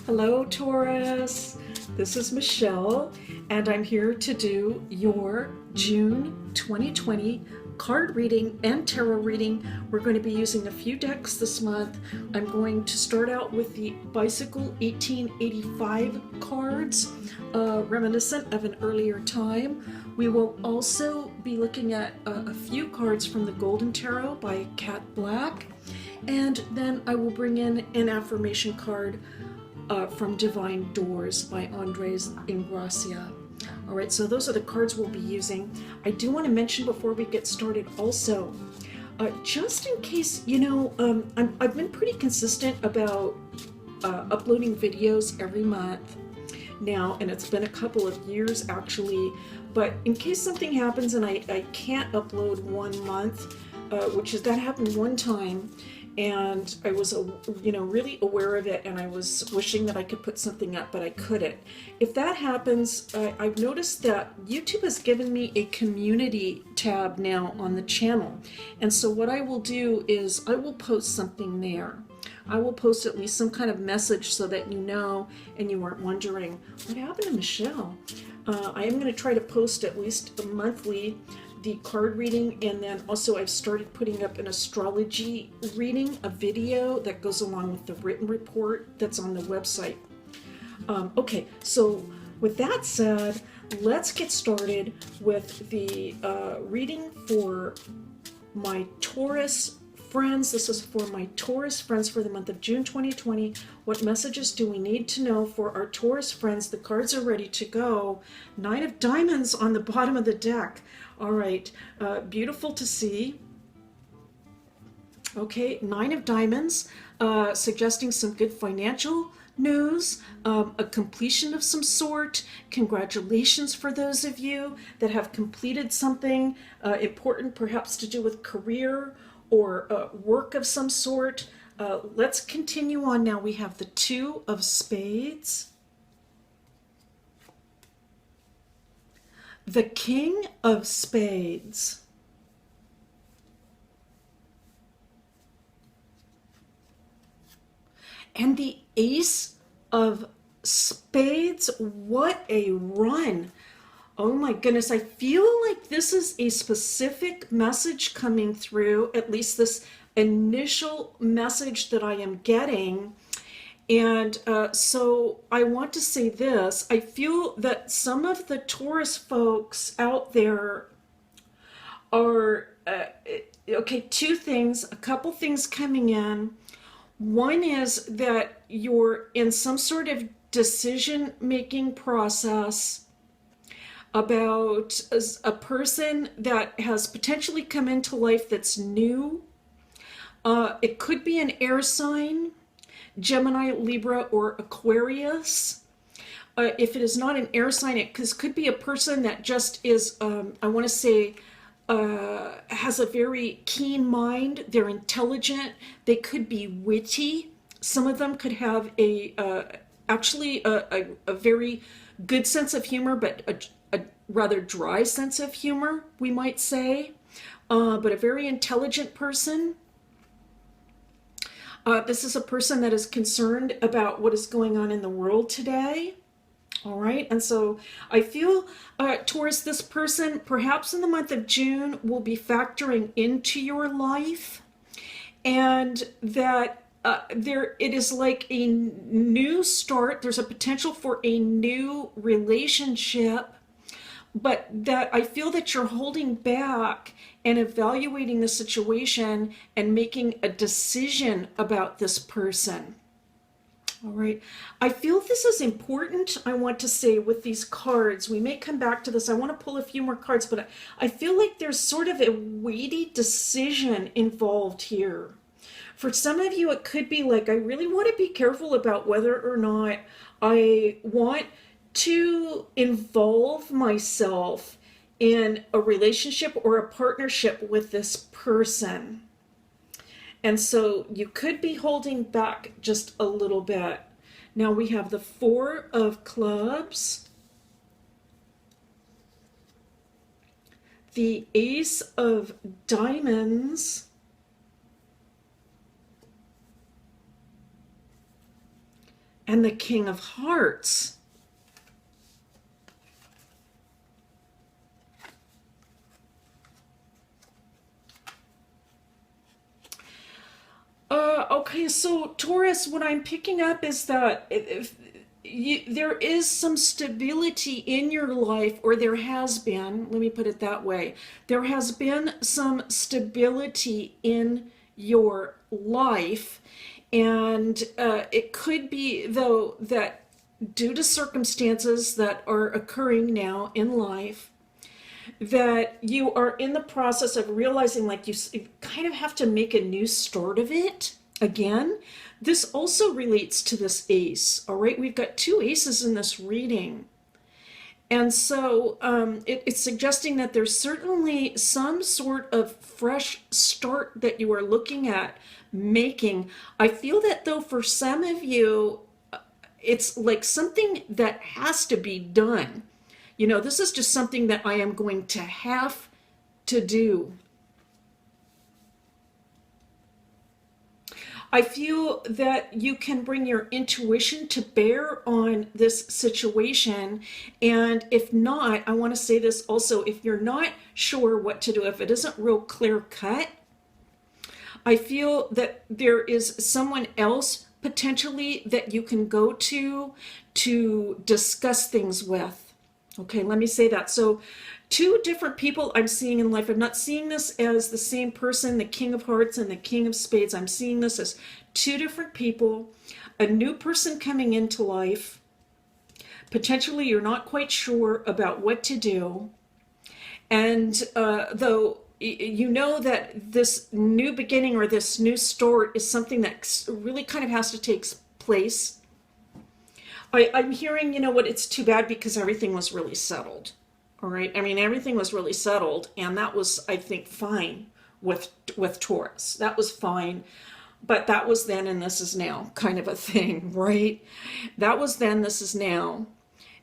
Hello, Taurus. This is Michelle, and I'm here to do your June 2020 card reading and tarot reading. We're going to be using a few decks this month. I'm going to start out with the Bicycle 1885 cards, reminiscent of an earlier time. We will also be looking at a few cards from the Golden Tarot by Kat Black, and then I will bring in an affirmation card from Divine Doors by Andres Ingracia. All right, so those are the cards we'll be using. I do want to mention before we get started also, just in case, I've been pretty consistent about uploading videos every month now, and it's been a couple of years actually, but in case something happens and I can't upload 1 month, that happened one time, and I was, really aware of it, and I was wishing that I could put something up, but I couldn't. If that happens, I've noticed that YouTube has given me a community tab now on the channel, and so what I will do is I will post something there. I will post at least some kind of message so that you know and you weren't wondering, what happened to Michelle? I am going to try to post at least monthly the card reading, and then also I've started putting up an astrology reading, a video that goes along with the written report that's on the website. Okay, so with that said, let's get started with the reading for my Taurus friends. This is for my Taurus friends for the month of June 2020. What messages do we need to know for our Taurus friends? The cards are ready to go. 9 of Diamonds on the bottom of the deck. All right, beautiful to see. Okay, 9 of Diamonds, suggesting some good financial news, a completion of some sort. Congratulations for those of you that have completed something important, perhaps to do with career or work of some sort. Let's continue on now. We have the 2 of Spades, the King of Spades, and the Ace of Spades. What a run! Oh my goodness, I feel like this is a specific message coming through, at least this initial message that I am getting. And so I want to say this. I feel that some of the Taurus folks out there are, okay, 2 things, a couple things coming in. One is that you're in some sort of decision-making process about a person that has potentially come into life that's new. It could be an air sign, Gemini, Libra, or Aquarius. If it is not an air sign, it could be a person that just is, I want to say, has a very keen mind. They're intelligent. They could be witty. Some of them could have actually a very good sense of humor, but a rather dry sense of humor, we might say. But a very intelligent person. This is a person that is concerned about what is going on in the world today. All right, and so I feel towards this person, perhaps in the month of June, will be factoring into your life, and that it is like a new start. There's a potential for a new relationship, but that I feel that you're holding back and evaluating the situation and making a decision about this person. All right, I feel this is important, I want to say, with these cards. We may come back to this. I want to pull a few more cards, but I feel like there's sort of a weighty decision involved here. For some of you, it could be like, I really want to be careful about whether or not I want to involve myself in a relationship or a partnership with this person. And so you could be holding back just a little bit. Now we have the 4 of Clubs, the Ace of Diamonds, and the King of Hearts. Okay, so Taurus, what I'm picking up is that if there is some stability in your life, or there has been, let me put it that way, there has been some stability in your life, and it could be, though, that due to circumstances that are occurring now in life, that you are in the process of realizing like you kind of have to make a new start of it again. This also relates to this ace, all right? We've got two aces in this reading. And so it's suggesting that there's certainly some sort of fresh start that you are looking at making. I feel that, though, for some of you, it's like something that has to be done. You know, this is just something that I am going to have to do. I feel that you can bring your intuition to bear on this situation. And if not, I want to say this also, if you're not sure what to do, if it isn't real clear cut, I feel that there is someone else potentially that you can go to discuss things with. Okay, let me say that. So two different people I'm seeing in life. I'm not seeing this as the same person, the King of Hearts and the King of Spades. I'm seeing this as two different people, a new person coming into life. Potentially you're not quite sure about what to do. And though you know that this new beginning or this new start is something that really kind of has to take place, I'm hearing, you know what, it's too bad because everything was really settled. All right. I mean, everything was really settled, and that was, I think, fine with Taurus. That was fine. But that was then and this is now kind of a thing, right? That was then, this is now.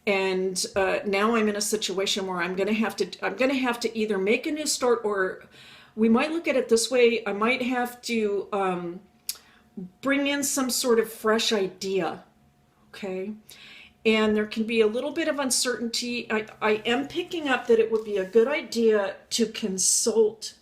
And now I'm in a situation where I'm going to have to either make a new start, or we might look at it this way. I might have to bring in some sort of fresh idea. Okay. And there can be a little bit of uncertainty. I am picking up that it would be a good idea to consult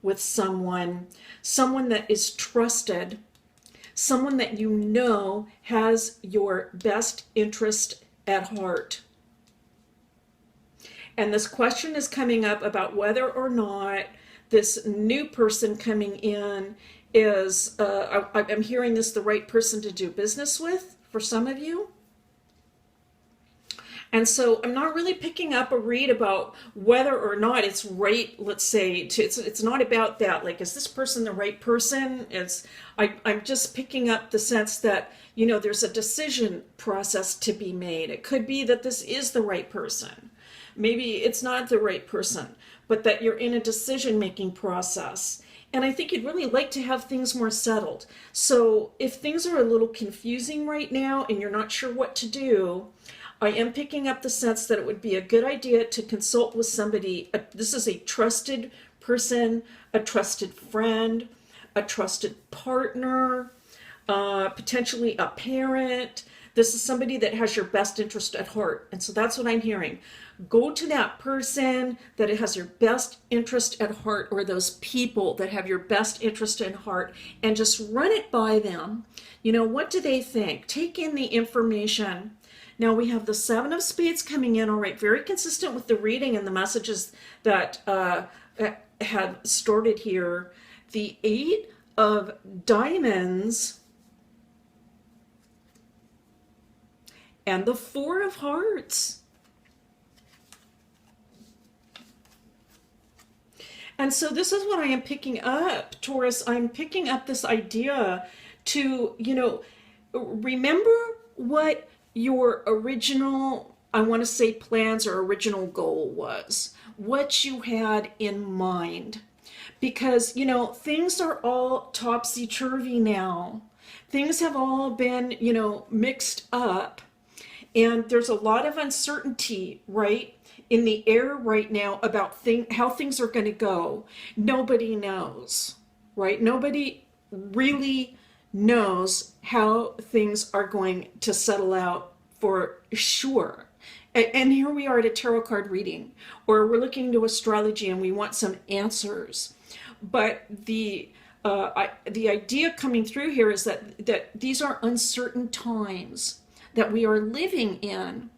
with someone that is trusted, someone that you know has your best interest at heart. And this question is coming up about whether or not this new person coming in is, I'm hearing this, the right person to do business with for some of you. And so I'm not really picking up a read about whether or not it's right, let's say, it's not about that. Like, is this person the right person? I'm just picking up the sense that, you know, there's a decision process to be made. It could be that this is the right person. Maybe it's not the right person, but that you're in a decision-making process. And I think you'd really like to have things more settled. So if things are a little confusing right now and you're not sure what to do, I am picking up the sense that it would be a good idea to consult with somebody. This is a trusted person, a trusted friend, a trusted partner, potentially a parent. This is somebody that has your best interest at heart. And so that's what I'm hearing. Go to that person that has your best interest at heart, or those people that have your best interest in heart, and just run it by them. You know, what do they think? Take in the information. Now we have the Seven of Spades coming in, all right, very consistent with the reading and the messages that have started here. The Eight of Diamonds and the Four of Hearts. And so this is what I am picking up, Taurus. I'm picking up this idea to, you know, remember what your original, I want to say, plans or original goal was, what you had in mind. Because, you know, things are all topsy-turvy now. Things have all been, you know, mixed up. And there's a lot of uncertainty, right, in the air right now about how things are going to go. Nobody knows, right? Nobody really knows how things are going to settle out for sure. And here we are at a tarot card reading, or we're looking into astrology and we want some answers. But the idea coming through here is that these are uncertain times that we are living in.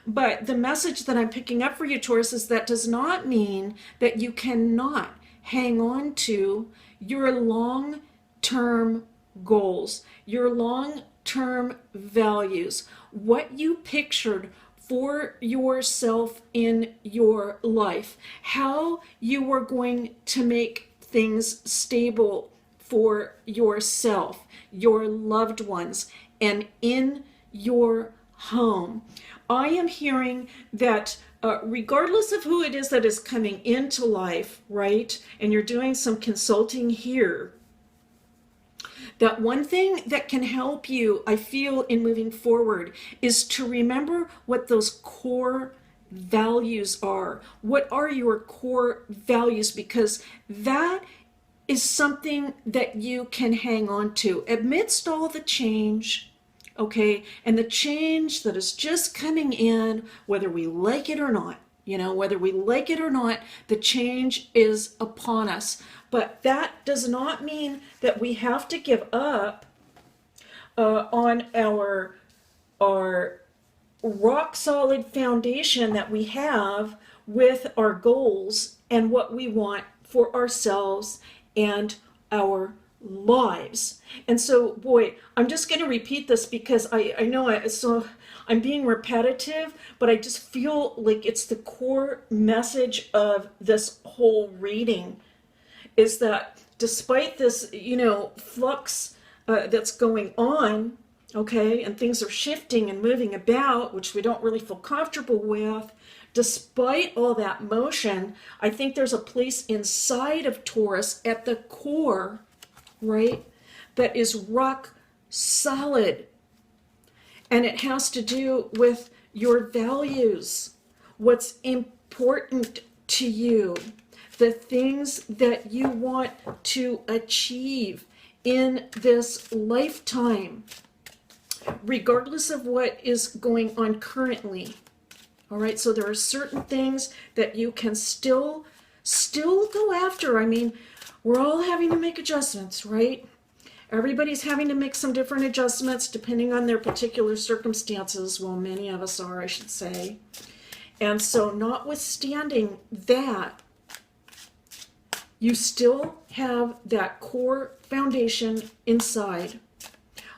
But the message that I'm picking up for you, Taurus, is that does not mean that you cannot hang on to your long-term goals, your long-term values, what you pictured for yourself in your life, how you were going to make things stable for yourself, your loved ones, and in your home. I am hearing that regardless of who it is that is coming into life, right, and you're doing some consulting here, that one thing that can help you, I feel, in moving forward is to remember what those core values are. What are your core values? Because that is something that you can hang on to amidst all the change, okay? And the change that is just coming in, whether we like it or not. Whether we like it or not, the change is upon us. But that does not mean that we have to give up on our rock solid foundation that we have with our goals and what we want for ourselves and our lives. And so, boy, I'm just going to repeat this because I know I'm being repetitive, but I just feel like it's the core message of this whole reading is that despite this, flux that's going on, okay, and things are shifting and moving about, which we don't really feel comfortable with, despite all that motion, I think there's a place inside of Taurus at the core, right, that is rock solid. And it has to do with your values, what's important to you, the things that you want to achieve in this lifetime, regardless of what is going on currently. All right, so there are certain things that you can still go after. I mean, we're all having to make adjustments, right? Everybody's having to make some different adjustments depending on their particular circumstances. Well, many of us are, I should say. And so notwithstanding that, you still have that core foundation inside.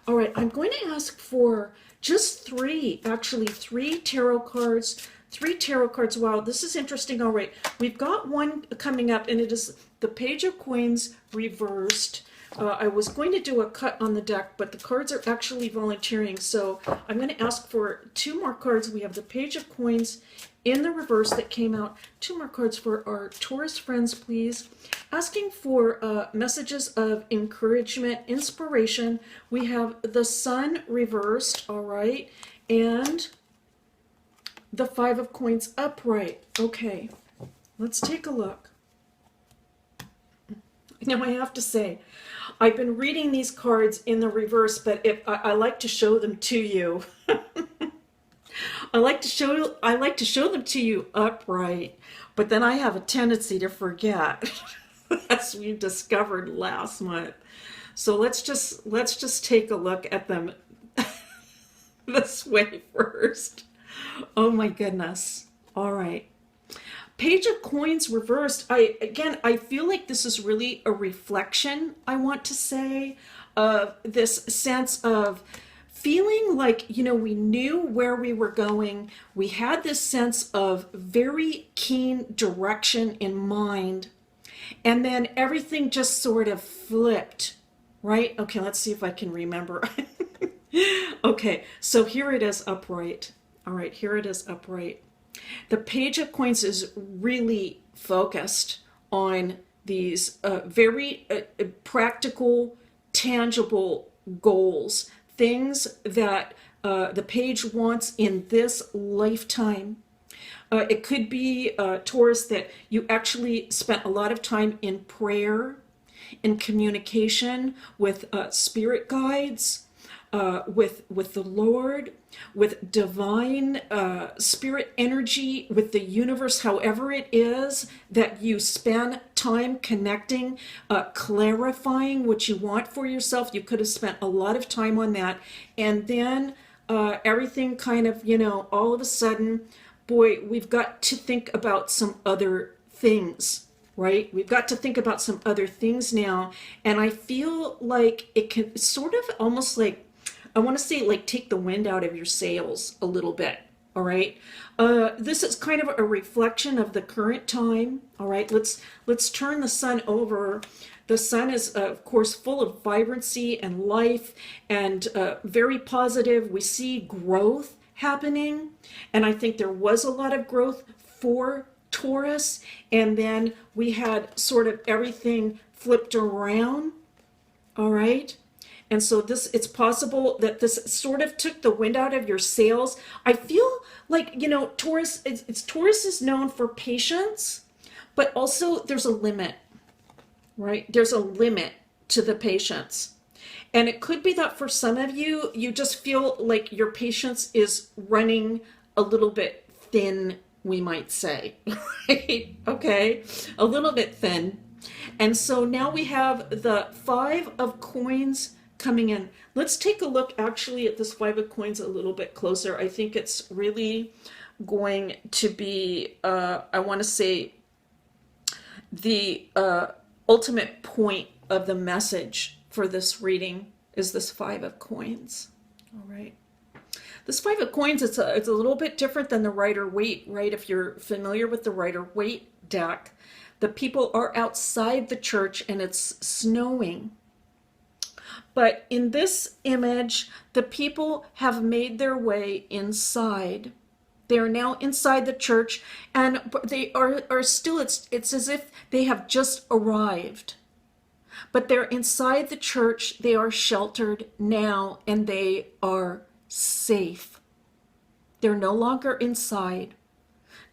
All right, I'm going to ask for just three tarot cards. 3 tarot cards. Wow, this is interesting. All right, we've got one coming up, and it is the Page of Coins reversed. I was going to do a cut on the deck, but the cards are actually volunteering, so I'm going to ask for 2 more cards. We have the Page of Coins in the reverse that came out. 2 more cards for our Taurus friends, please. Asking for messages of encouragement, inspiration. We have the Sun reversed, all right, and the 5 of Coins upright. Okay, let's take a look. Now I have to say, I've been reading these cards in the reverse, but I like to show them to you. I like to show them to you upright, but then I have a tendency to forget, as we discovered last month. So let's just take a look at them this way first. Oh my goodness. All right. Page of Coins reversed. I feel like this is really a reflection, I want to say, of this sense of feeling like, we knew where we were going. We had this sense of very keen direction in mind. And then everything just sort of flipped, right? Okay, let's see if I can remember. Okay, so here it is upright. All right, here it is upright. The Page of Coins is really focused on these very practical, tangible goals, things that the page wants in this lifetime. It could be, Taurus, that you actually spent a lot of time in prayer in communication with spirit guides, with the Lord, with divine spirit energy, with the universe, however it is that you spend time connecting, clarifying what you want for yourself. You could have spent a lot of time on that. And then everything kind of, all of a sudden, boy, we've got to think about some other things. Right? We've got to think about some other things now. And I feel like it can sort of almost like, I want to say, like, take the wind out of your sails a little bit. All right. This is kind of a reflection of the current time. All right. Let's turn the sun over. The sun is, of course, full of vibrancy and life and very positive. We see growth happening. And I think there was a lot of growth for Taurus. And then we had sort of everything flipped around. All right. And so it's possible that this sort of took the wind out of your sails. I feel like, Taurus, Taurus is known for patience, but also there's a limit, right? There's a limit to the patience. And it could be that for some of you, you just feel like your patience is running a little bit thin, we might say, right? Okay, a little bit thin. And so now we have the Five of Coins coming in. Let's take a look actually at this Five of Coins a little bit closer. I think it's really going to be, I want to say, the ultimate point of the message for this reading is this Five of Coins. All right. This Five of Coins, it's a little bit different than the Rider-Waite, right? If you're familiar with the Rider-Waite deck, the people are outside the church and it's snowing. But in this image, the people have made their way inside. They are now inside the church, and they are still, it's as if they have just arrived. But they're inside the church, they are sheltered now, and they are safe. They're no longer inside.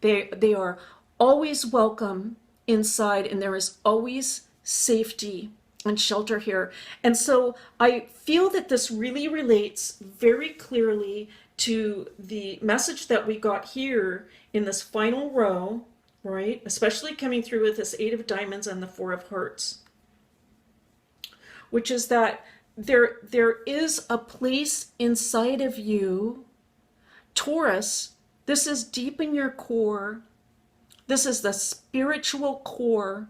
They are always welcome inside, and there is always safety and shelter here. And so I feel that this really relates very clearly to the message that we got here in this final row, right? Especially coming through with this Eight of Diamonds and the Four of Hearts, which is that there is a place inside of you, Taurus. This is deep in your core. This is the spiritual core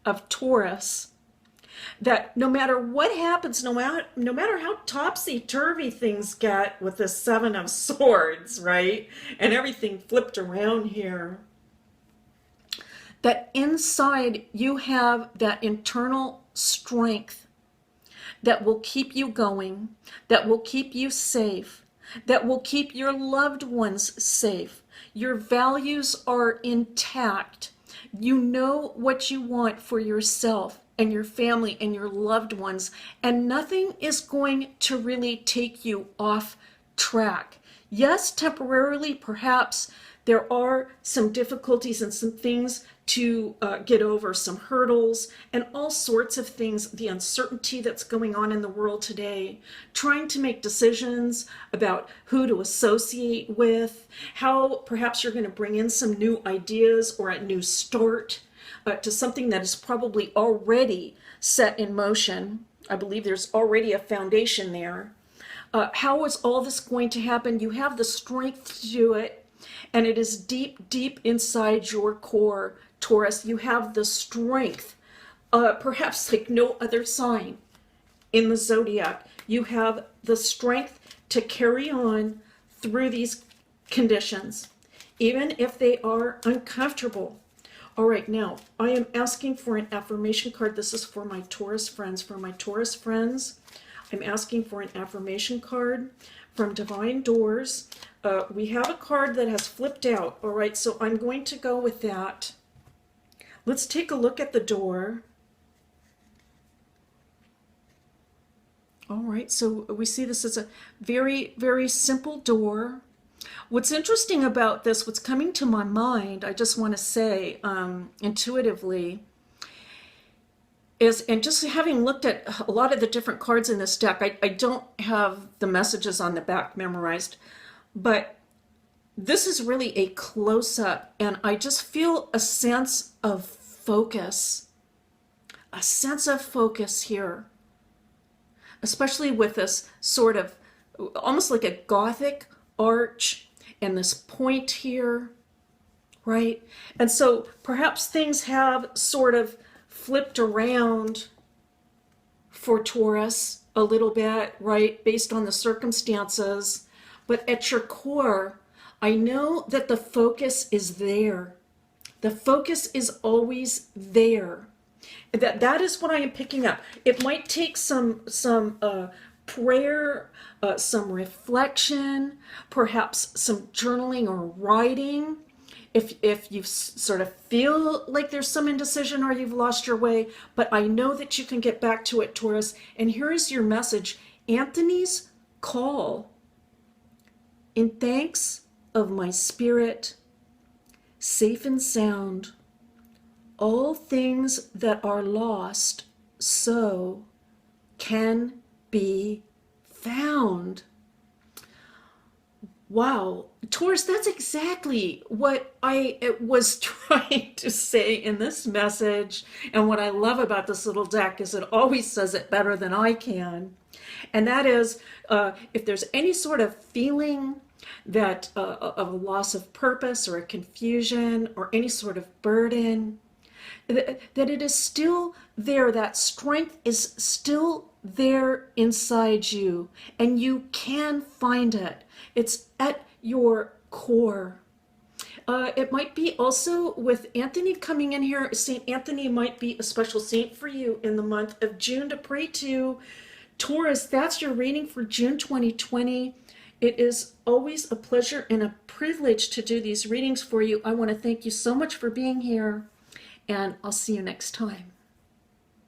of Taurus, that no matter what happens, no matter how topsy-turvy things get with the Seven of Swords, right? And everything flipped around here, that inside you have that internal strength that will keep you going, that will keep you safe, that will keep your loved ones safe. Your values are intact. You know what you want for yourself and your family and your loved ones, and nothing is going to really take you off track. Yes, temporarily, perhaps there are some difficulties and some things to get over, some hurdles and all sorts of things, the uncertainty that's going on in the world today, trying to make decisions about who to associate with, how perhaps you're going to bring in some new ideas or a new start to something that is probably already set in motion. I believe there's already a foundation there. How is all this going to happen? You have the strength to do it, and it is deep, deep inside your core, Taurus. You have the strength, perhaps like no other sign in the zodiac. You have the strength to carry on through these conditions, even if they are uncomfortable. All right, now I am asking for an affirmation card. This is for my Taurus friends. For my Taurus friends, I'm asking for an affirmation card from Divine Doors. We have a card that has flipped out. All right, so I'm going to go with that. Let's take a look at the door. All right, so we see this as a very, very simple door. What's interesting about this, what's coming to my mind, I just want to say intuitively, is, and just having looked at a lot of the different cards in this deck, I don't have the messages on the back memorized, but this is really a close-up, and I just feel a sense of focus, here, especially with this sort of almost like a Gothic arch and this point here, right? And so perhaps things have sort of flipped around for Taurus a little bit, right, based on the circumstances. But at your core, I know that the focus is there. The focus is always there. That is what I am picking up. It might take some prayer, some reflection, perhaps some journaling or writing. If you sort of feel like there's some indecision or you've lost your way, but I know that you can get back to it, Taurus. And here is your message. Anthony's call. In thanks of my spirit, safe and sound, all things that are lost so can be found. Wow, Taurus, that's exactly what I was trying to say in this message. And what I love about this little deck is it always says it better than I can. And that is, if there's any sort of feeling that of a loss of purpose or a confusion or any sort of burden, that it is still there, that strength is still there inside you, and you can find it. It's at your core. It might be also with Anthony coming in here. Saint Anthony might be a special saint for you in the month of June to pray to. Taurus, that's your reading for June 2020. It is always a pleasure and a privilege to do these readings for you. I want to thank you so much for being here, and I'll see you next time.